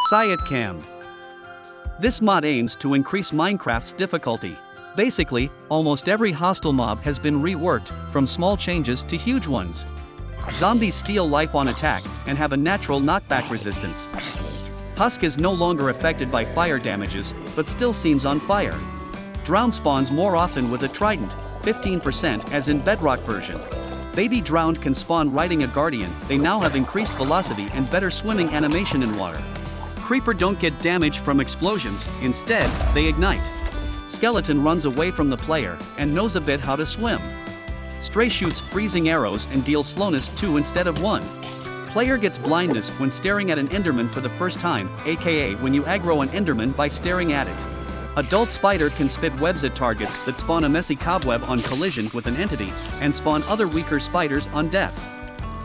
SIHYWTCAMD. This mod aims to increase Minecraft's difficulty. Basically, almost every hostile mob has been reworked, from small changes to huge ones. Zombies steal life on attack, and have a natural knockback resistance. Husk is no longer affected by fire damages, but still seems on fire. Drowned spawns more often with a trident, 15% as in Bedrock version. Baby Drowned can spawn riding a guardian. They now have increased velocity and better swimming animation in water. Creeper don't get damage from explosions, instead, they ignite. Skeleton runs away from the player, and knows a bit how to swim. Stray shoots freezing arrows and deals slowness 2 instead of 1. Player gets blindness when staring at an enderman for the first time, aka when you aggro an enderman by staring at it. Adult Spider can spit webs at targets that spawn a messy cobweb on collision with an entity, and spawn other weaker spiders on death.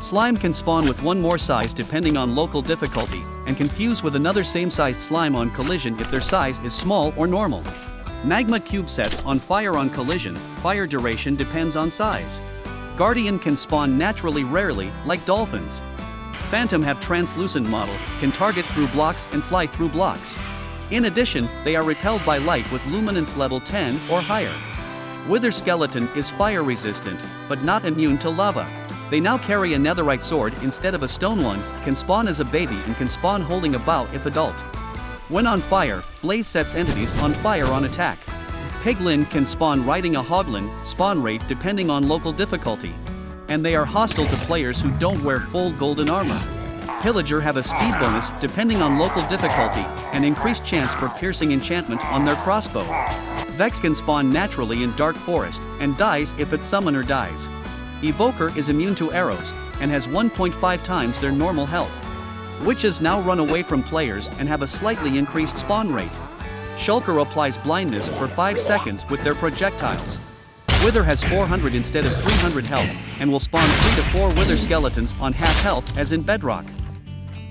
Slime can spawn with one more size depending on local difficulty, and can fuse with another same-sized slime on collision if their size is small or normal. Magma cube sets on fire on collision, fire duration depends on size. Guardian can spawn naturally rarely, like dolphins. Phantom have translucent model, can target through blocks and fly through blocks. In addition, they are repelled by light with luminance level 10 or higher. Wither Skeleton is fire resistant, but not immune to lava. They now carry a netherite sword instead of a stone one, can spawn as a baby and can spawn holding a bow if adult. When on fire, Blaze sets entities on fire on attack. Piglin can spawn riding a hoglin, spawn rate depending on local difficulty. And they are hostile to players who don't wear full golden armor. Pillager have a speed bonus depending on local difficulty, and increased chance for piercing enchantment on their crossbow. Vex can spawn naturally in dark forest, and dies if its summoner dies. Evoker is immune to arrows, and has 1.5 times their normal health. Witches now run away from players and have a slightly increased spawn rate. Shulker applies blindness for 5 seconds with their projectiles. Wither has 400 instead of 300 health, and will spawn 3 to 4 Wither skeletons on half health as in Bedrock.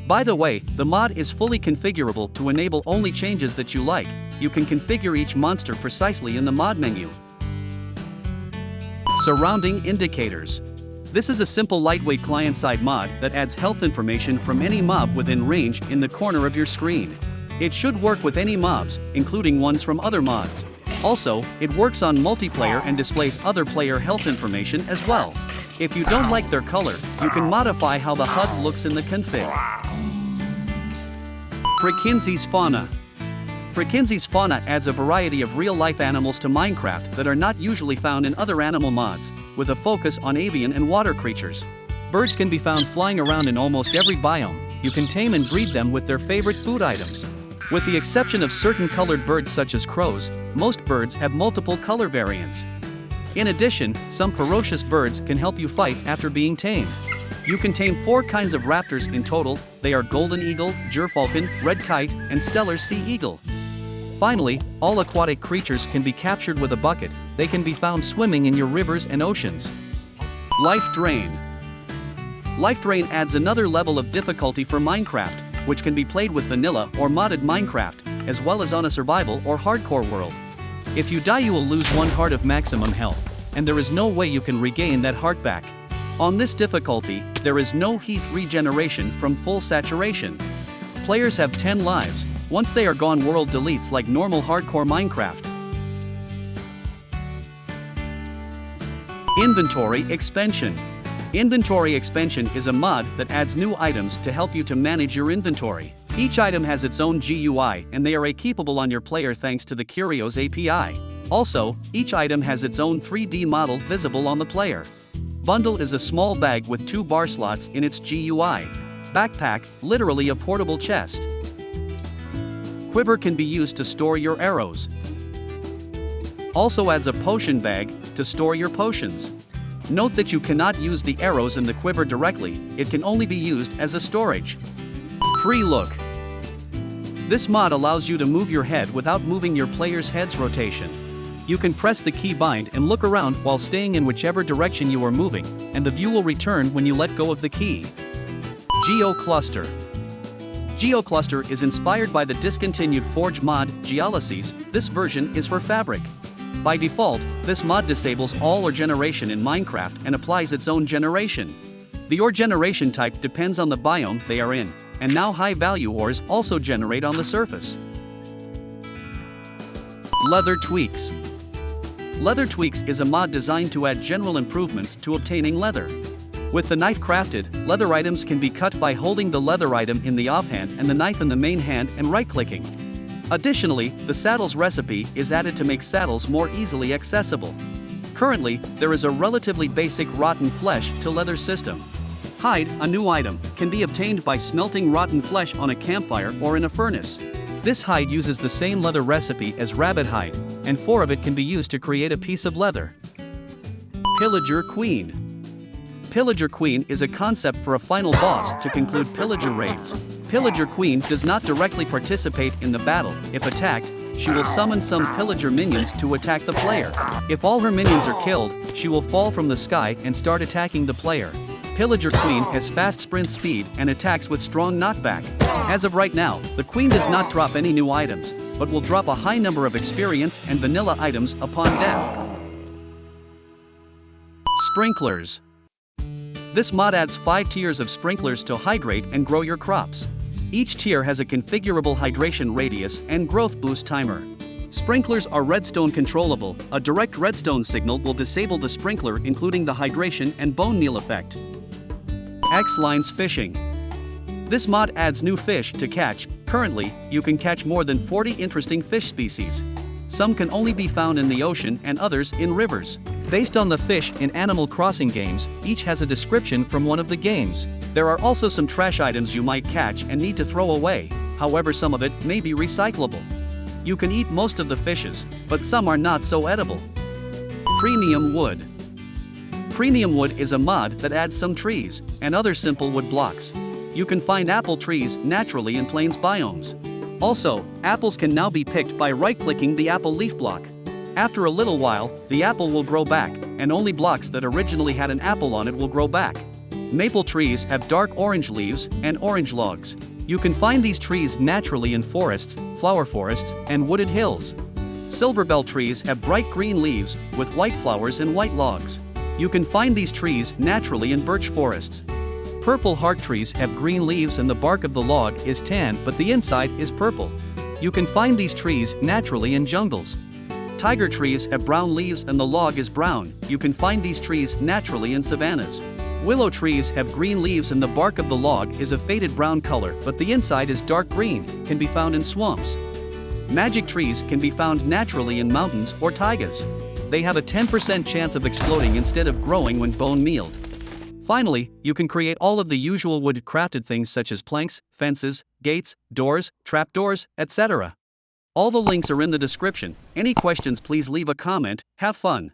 By the way, the mod is fully configurable to enable only changes that you like. You can configure each monster precisely in the mod menu. Surrounding indicators. This is a simple lightweight client-side mod that adds health information from any mob within range in the corner of your screen. It should work with any mobs, including ones from other mods. Also, it works on multiplayer and displays other player health information as well. If you don't like their color, you can modify how the HUD looks in the config. Frikinzi's Fauna. Frikinzi's Fauna adds a variety of real-life animals to Minecraft that are not usually found in other animal mods, with a focus on avian and water creatures. Birds can be found flying around in almost every biome. You can tame and breed them with their favorite food items. With the exception of certain colored birds such as crows, most birds have multiple color variants. In addition, some ferocious birds can help you fight after being tamed. You can tame 4 kinds of raptors in total. They are golden eagle, gerfalcon, red kite, and stellar sea eagle. Finally, all aquatic creatures can be captured with a bucket. They can be found swimming in your rivers and oceans. LifeDrain. LifeDrain adds another level of difficulty for Minecraft, which can be played with vanilla or modded Minecraft, as well as on a survival or hardcore world. If you die, you will lose 1 heart of maximum health, and there is no way you can regain that heart back. On this difficulty, there is no heat regeneration from full saturation. Players have 10 lives. Once they are gone, world deletes like normal hardcore Minecraft. Inventory Expansion. Inventory Expansion is a mod that adds new items to help you to manage your inventory. Each item has its own GUI, and they are keepable on your player thanks to the Curios API. Also, each item has its own 3D model visible on the player. Bundle is a small bag with 2 bar slots in its GUI. Backpack, literally a portable chest. Quiver can be used to store your arrows. Also adds a potion bag to store your potions. Note that you cannot use the arrows in the quiver directly, it can only be used as a storage. Freelook. This mod allows you to move your head without moving your player's head's rotation. You can press the key bind and look around while staying in whichever direction you are moving, and the view will return when you let go of the key. Geocluster. Geocluster is inspired by the discontinued Forge mod, Geolysys. This version is for Fabric. By default, this mod disables all ore generation in Minecraft and applies its own generation. The ore generation type depends on the biome they are in. and now high-value ores also generate on the surface. Leather Tweaks. Leather Tweaks is a mod designed to add general improvements to obtaining leather. With the knife crafted, leather items can be cut by holding the leather item in the offhand and the knife in the main hand and right-clicking. Additionally, the saddles recipe is added to make saddles more easily accessible. Currently, there is a relatively basic rotten flesh to leather system. Hide, a new item, can be obtained by smelting rotten flesh on a campfire or in a furnace. This hide uses the same leather recipe as rabbit hide, and 4 of it can be used to create a piece of leather. Pillager Queen. Pillager Queen is a concept for a final boss to conclude Pillager raids. Pillager Queen does not directly participate in the battle. If attacked, she will summon some Pillager minions to attack the player. If all her minions are killed, she will fall from the sky and start attacking the player. Pillager Queen has fast sprint speed and attacks with strong knockback. As of right now, the Queen does not drop any new items, but will drop a high number of experience and vanilla items upon death. Sprinklerz. This mod adds 5 tiers of sprinklers to hydrate and grow your crops. Each tier has a configurable hydration radius and growth boost timer. Sprinklers are redstone controllable. A direct redstone signal will disable the sprinkler, including the hydration and bone meal effect. Exline's Fishing. This mod adds new fish to catch. Currently, you can catch more than 40 interesting fish species. Some can only be found in the ocean and others in rivers. Based on the fish in Animal Crossing games, each has a description from one of the games. There are also some trash items you might catch and need to throw away, however some of it may be recyclable. You can eat most of the fishes, but some are not so edible. Premium Wood. Premium Wood is a mod that adds some trees and other simple wood blocks. You can find apple trees naturally in plains biomes. Also, apples can now be picked by right-clicking the apple leaf block. After a little while, the apple will grow back, and only blocks that originally had an apple on it will grow back. Maple trees have dark orange leaves and orange logs. You can find these trees naturally in forests, flower forests, and wooded hills. Silverbell trees have bright green leaves with white flowers and white logs. You can find these trees naturally in birch forests. Purple heart trees have green leaves and the bark of the log is tan but the inside is purple. You can find these trees naturally in jungles. Tiger trees have brown leaves and the log is brown. You can find these trees naturally in savannas. Willow trees have green leaves and the bark of the log is a faded brown color but the inside is dark green, can be found in swamps. Magic trees can be found naturally in mountains or taigas. They have a 10% chance of exploding instead of growing when bone mealed. Finally, you can create all of the usual wood crafted things such as planks, fences, gates, doors, trapdoors, etc. All the links are in the description. Any questions, please leave a comment. Have fun.